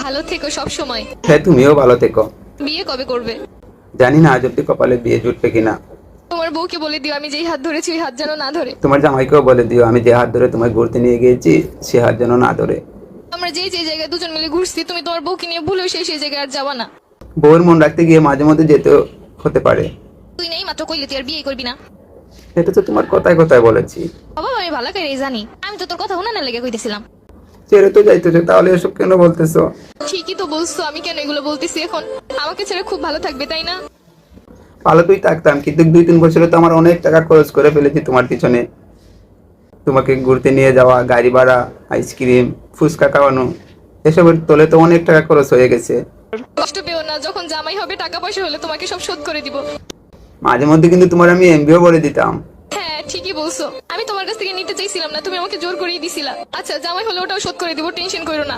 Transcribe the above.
ভালো থেকো সব সময়। হ্যাঁ, তুমিও ভালো থেকো। বিয়ে কবে করবে? জানি না আজ অব্দি কপালে বিয়ে জুটবে কিনা। তোমার বউকে বলে দিও আমি যেই হাত ধরেছি ওই হাত যেন না ধরে। তোমার জামাইকেও বলে দিও আমি যে হাত ধরে তোমায় ঘুরতে নিয়ে গিয়েছি সে হাত যেন না ধরে। আমরা যেই যেই জায়গায় দুজন মিলে ঘুরছি তুমি তোমার বউকে নিয়ে ভুলেও সেই জায়গায় আর যাবা না। বউয়ের মন রাখতে গিয়ে মাঝে মধ্যে যেতে হতে পারে। তুই নেই মাত্র কইলে তুই আর বিয়ে করবি না। এটা তো তোমার কথায় কথায় বলেছি। বাবা আমি ভালো করে জানি, আমি তো তোর কথা শোনা না লেগে কইতেছিলাম। ছেড়ে তো যাইতেছো, তাহলে এসব কেন বলতেছো? ঠিকই তো বলছো, আমি কেন এগুলো বলতেছি এখন? আমাকে ছেড়ে খুব ভালো থাকবে তাই না? ভালো তুই থাকতাম, কিন্তু 2-3 বছরে তো আমার অনেক টাকা খরচ করে ফেলেছি তোমার পিছনে। তোমাকে ঘুরতে নিয়ে যাওয়া, গাড়ি ভাড়া, আইসক্রিম, ফুচকা খাওয়ানো, এসবের তোলে তো অনেক টাকা খরচ হয়ে গেছে। কষ্ট পেও না, যখন জামাই হবে টাকা পয়সা হলে তোমাকে সব শোধ করে দিব। মাঝে মধ্যে কিন্তু তোমার আমি এমবিও বলে দিতাম। হ্যাঁ ঠিকই বলছো, আমি তোমার কাছ থেকে নিতে চাইছিলাম না, তুমি আমাকে জোর করেই দিছিলা। আচ্ছা জামাই হলে ওটাও শোধ করে দিব, টেনশন করো না।